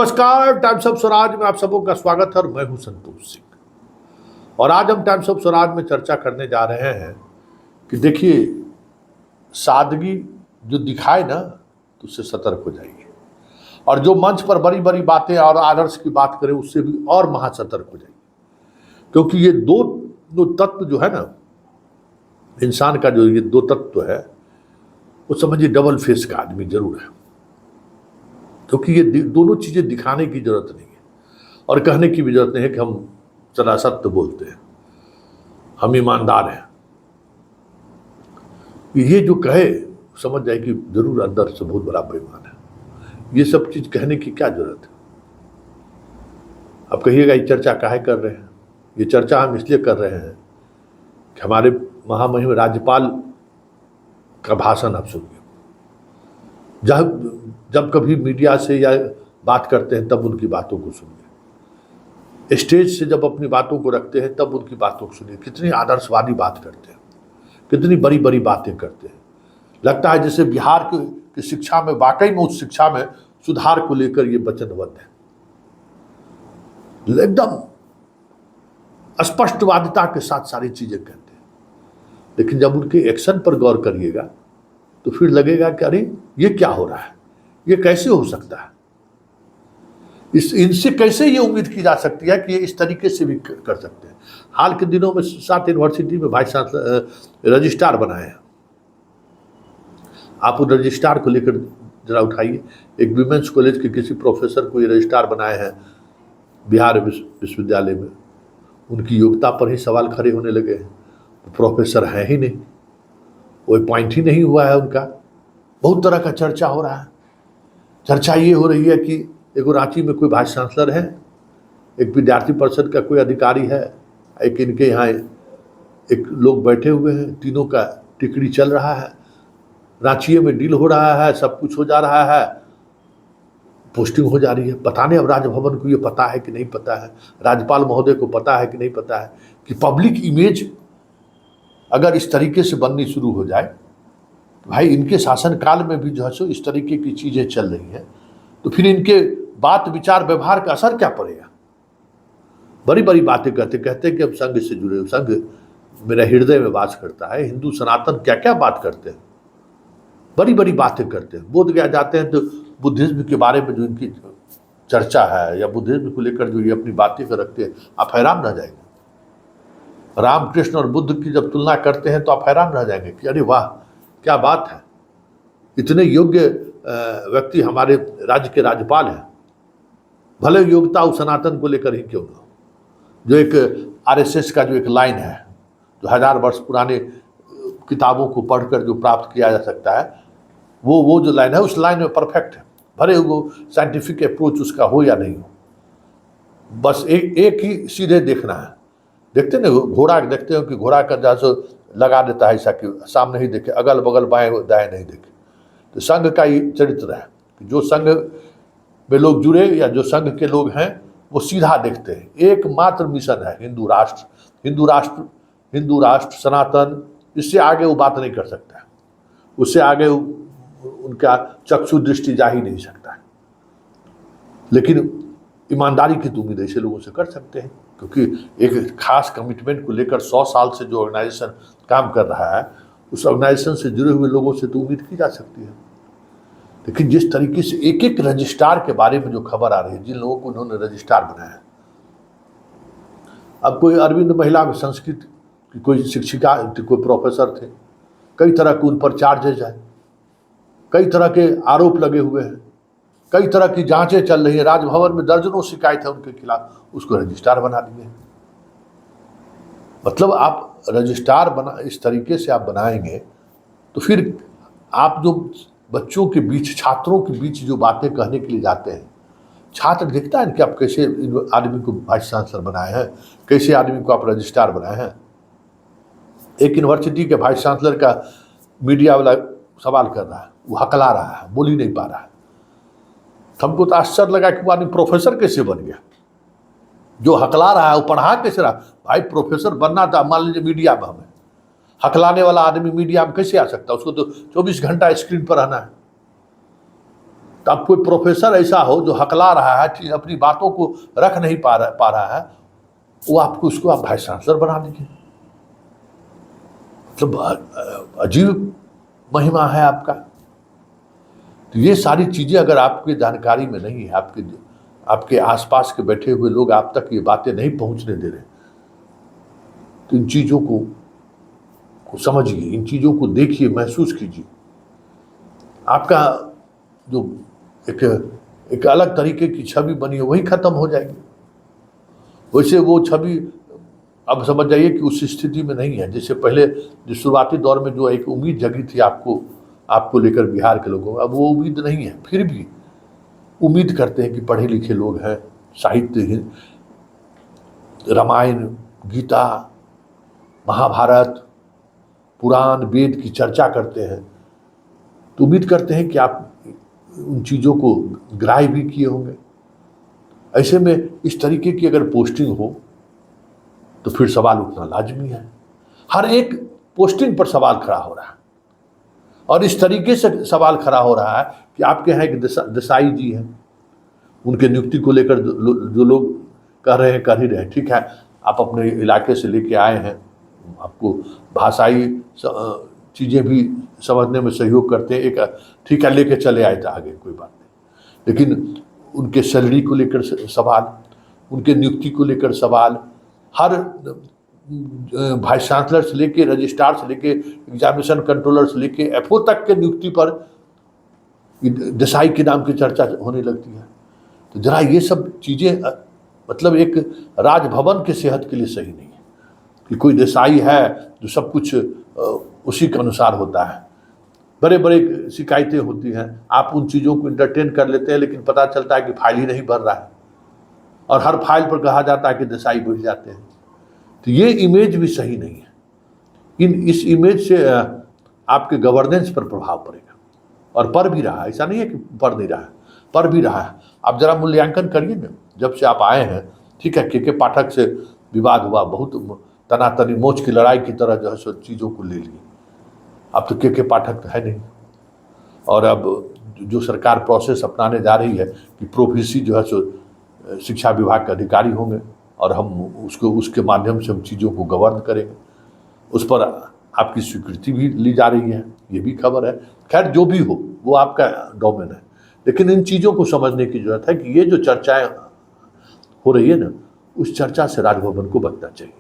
नमस्कार, times of Swaraj में आप सबों का स्वागत है और मैं हूं संतोष सिंह। और आज हम टाइम्स ऑफ स्वराज में चर्चा करने जा रहे हैं कि देखिए, सादगी जो दिखाए ना तो उससे सतर्क हो जाइए, और जो मंच पर बड़ी बड़ी बातें और आदर्श की बात करे उससे भी और महासतर्क हो जाइए। क्योंकि ये दो तत्व जो है ना, इंसान का जो ये दो तत्व है, वो समझिए डबल फेस का आदमी जरूर है। क्योंकि ये दोनों चीजें दिखाने की जरूरत नहीं है और कहने की भी जरूरत नहीं है कि हम सदा सत्य बोलते हैं, हम ईमानदार हैं। ये जो कहे समझ जाए कि जरूर अंदर से बहुत बड़ा बेईमान है। ये सब चीज कहने की क्या जरूरत है? अब कहिएगा ये चर्चा काहे कर रहे हैं? ये चर्चा हम इसलिए कर रहे हैं कि हमारे महामहिम राज्यपाल का भाषण आप सुनिए। जब कभी मीडिया से या बात करते हैं तब उनकी बातों को सुनिए, स्टेज से जब अपनी बातों को रखते हैं तब उनकी बातों को सुनिए। कितनी आदर्शवादी बात करते हैं, कितनी बड़ी बड़ी बातें करते हैं। लगता है जैसे बिहार की शिक्षा में वाकई में उस शिक्षा में सुधार को लेकर ये वचनबद्ध है। एकदम स्पष्टवादिता के साथ सारी चीजें कहते हैं, लेकिन जब उनके एक्शन पर गौर करिएगा तो फिर लगेगा कि अरे ये क्या हो रहा है, ये कैसे हो सकता है, इनसे कैसे ये उम्मीद की जा सकती है कि ये इस तरीके से भी कर सकते हैं। हाल के दिनों में 7 यूनिवर्सिटी में वाइस चांसलर रजिस्ट्रार बनाए हैं। आप उन रजिस्ट्रार को लेकर जरा उठाइए। एक विमेंस कॉलेज के किसी प्रोफेसर को ये रजिस्ट्रार बनाए हैं बिहार विश्वविद्यालय में। उनकी योग्यता पर ही सवाल खड़े होने लगे हैं। प्रोफेसर है ही नहीं, कोई पॉइंट ही नहीं हुआ है उनका। बहुत तरह का चर्चा हो रहा है। चर्चा ये हो रही है कि एक रांची में कोई वाइस चांसलर है, एक विद्यार्थी परिषद का कोई अधिकारी है, एक इनके यहाँ एक लोग बैठे हुए हैं, तीनों का टिकड़ी चल रहा है, रांची में डील हो रहा है, सब कुछ हो जा रहा है, पोस्टिंग हो जा रही है। पता नहीं अब राजभवन को ये पता है कि नहीं पता है, राज्यपाल महोदय को पता है कि नहीं पता है कि पब्लिक इमेज अगर इस तरीके से बननी शुरू हो जाए तो भाई इनके शासनकाल में भी जो है सो इस तरीके की चीजें चल रही हैं, तो फिर इनके बात विचार व्यवहार का असर क्या पड़ेगा? बड़ी बड़ी बातें कहते हैं कि हम संघ से जुड़े, संघ मेरा हृदय में वास करता है, हिंदू सनातन क्या क्या बात करते हैं, बड़ी बड़ी बातें करते हैं। बोध गया जाते हैं तो बुद्धिज्म के बारे में जो इनकी चर्चा है या बुद्धिज्म को लेकर जो ये अपनी बातें कर रखते हैं, आप हैरान रह जाएंगे। रामकृष्ण और बुद्ध की जब तुलना करते हैं तो आप हैरान रह जाएंगे कि अरे वाह क्या बात है, इतने योग्य व्यक्ति हमारे राज्य के राज्यपाल हैं। भले योग्यता उस सनातन को लेकर ही क्यों ना, जो एक आरएसएस का जो एक लाइन है, जो 1000 वर्ष पुराने किताबों को पढ़कर जो प्राप्त किया जा सकता है, वो जो लाइन है उस लाइन में परफेक्ट है। भले वो साइंटिफिक अप्रोच उसका हो या नहीं हो, बस एक ही सीधे देखना है। देखते ना घोड़ा देखते हो कि घोड़ा का जैसे लगा देता है ऐसा कि सामने ही देखे, अगल बगल बाएं दाएं नहीं देखे। तो संघ का ही चरित्र है कि जो संघ में लोग जुड़े या जो संघ के लोग हैं वो सीधा देखते हैं। एकमात्र मिशन है हिंदू राष्ट्र, हिंदू राष्ट्र, हिंदू राष्ट्र सनातन। इससे आगे वो बात नहीं कर सकता है, उससे आगे उनका चक्षु दृष्टि जा ही नहीं सकता है। लेकिन ईमानदारी की तो उम्मीद ऐसे लोगों से कर सकते हैं, क्योंकि एक खास कमिटमेंट को लेकर 100 साल से जो ऑर्गेनाइजेशन काम कर रहा है, उस ऑर्गेनाइजेशन से जुड़े हुए लोगों से तो उम्मीद की जा सकती है। लेकिन जिस तरीके से एक एक रजिस्ट्रार के बारे में जो खबर आ रही है, जिन लोगों को उन्होंने रजिस्ट्रार बनाया, अब कोई अरविंद महिला संस्कृत की कोई शिक्षिका, कोई प्रोफेसर थे, कई तरह के उन पर चार्जेज है, कई तरह के आरोप लगे हुए हैं, कई तरह की जांचें चल रही है, राजभवन में दर्जनों शिकायत है उनके खिलाफ, उसको रजिस्ट्रार बना दिए। मतलब आप रजिस्ट्रार बना इस तरीके से आप बनाएंगे तो फिर आप जो बच्चों के बीच, छात्रों के बीच जो बातें कहने के लिए जाते हैं, छात्र देखता है कि आप कैसे आदमी को वाइस चांसलर बनाए हैं, कैसे आदमी को आप रजिस्ट्रार बनाए हैं। एक यूनिवर्सिटी के वाइस चांसलर का मीडिया वाला सवाल कर रहा है, वो हकला रहा है, बोल ही नहीं पा रहा है। हमको तो आश्चर्य लगा कि वो आदमी प्रोफेसर कैसे बन गया। जो हकला रहा है वो पढ़ा कैसे रहा? भाई प्रोफेसर बनना था, मान लीजिए मीडिया में हमें हकलाने वाला आदमी मीडिया में कैसे आ सकता है? उसको तो 24 घंटा स्क्रीन पर रहना है। तो अब कोई प्रोफेसर ऐसा हो जो हकला रहा है, अपनी बातों को रख नहीं पा रहा है, वो आपको उसको आप वाइस चांसलर बना दीजिए। मतलब अजीब महिमा है आपका। तो ये सारी चीजें अगर आपकी जानकारी में नहीं है, आपके आसपास के बैठे हुए लोग आप तक ये बातें नहीं पहुंचने दे रहे, तो इन चीजों को समझिए, इन चीजों को देखिए, महसूस कीजिए। आपका जो एक अलग तरीके की छवि बनी है वही खत्म हो जाएगी। वैसे वो छवि अब समझ जाइए कि उस स्थिति में नहीं है। जैसे पहले जो शुरुआती दौर में जो एक उम्मीद जगी थी आपको लेकर बिहार के लोगों, अब वो उम्मीद नहीं है। फिर भी उम्मीद करते हैं कि पढ़े लिखे लोग हैं, साहित्य, रामायण, गीता, महाभारत, पुराण, वेद की चर्चा करते हैं, तो उम्मीद करते हैं कि आप उन चीज़ों को ग्राह्य भी किए होंगे। ऐसे में इस तरीके की अगर पोस्टिंग हो तो फिर सवाल उठना लाजमी है। हर एक पोस्टिंग पर सवाल खड़ा हो रहा है, और इस तरीके से सवाल खड़ा हो रहा है कि आपके यहाँ एक देसाई जी हैं, उनके नियुक्ति को लेकर जो लोग कह रहे हैं, कर ही रहे हैं, ठीक है, आप अपने इलाके से लेके आए हैं, आपको भाषाई चीज़ें भी समझने में सहयोग करते हैं, एक ठीक है, लेके चले आए थे आगे, कोई बात नहीं। लेकिन उनके सैलरी को लेकर सवाल, उनके नियुक्ति को लेकर सवाल, हर वाइस चांसलर से लेके, रजिस्ट्रार से लेके, एग्जामिनेशन कंट्रोलर से लेके एफओ तक के नियुक्ति पर देसाई के नाम की चर्चा होने लगती है। तो जरा ये सब चीज़ें मतलब एक राजभवन के सेहत के लिए सही नहीं है कि कोई देसाई है जो सब कुछ उसी के अनुसार होता है। बड़े बड़े शिकायतें होती हैं, आप उन चीज़ों को इंटरटेन कर लेते हैं, लेकिन पता चलता है कि फाइल ही नहीं भर रहा है, और हर फाइल पर कहा जाता है कि देसाई बढ़ जाते हैं। तो ये इमेज भी सही नहीं है। इस इमेज से आपके गवर्नेंस पर प्रभाव पड़ेगा, और पड़ भी रहा है। ऐसा नहीं है कि पड़ नहीं रहा है, पड़ भी रहा है। आप जरा मूल्यांकन करिए ना, जब से आप आए हैं, ठीक है, के पाठक से विवाद हुआ, बहुत तनातनी मोच की लड़ाई की तरह जो है सो चीज़ों को ले लिए। अब तो के पाठक है नहीं, और अब जो सरकार प्रोसेस अपनाने जा रही है कि प्रोफेसी जो है सो शिक्षा विभाग के अधिकारी होंगे, और हम उसके माध्यम से हम चीज़ों को गवर्न करेंगे, उस पर आपकी स्वीकृति भी ली जा रही है, ये भी खबर है। खैर जो भी हो वो आपका डोमेन है, लेकिन इन चीज़ों को समझने की जरूरत है कि ये जो चर्चाएं हो रही है ना, उस चर्चा से राजभवन को बचना चाहिए।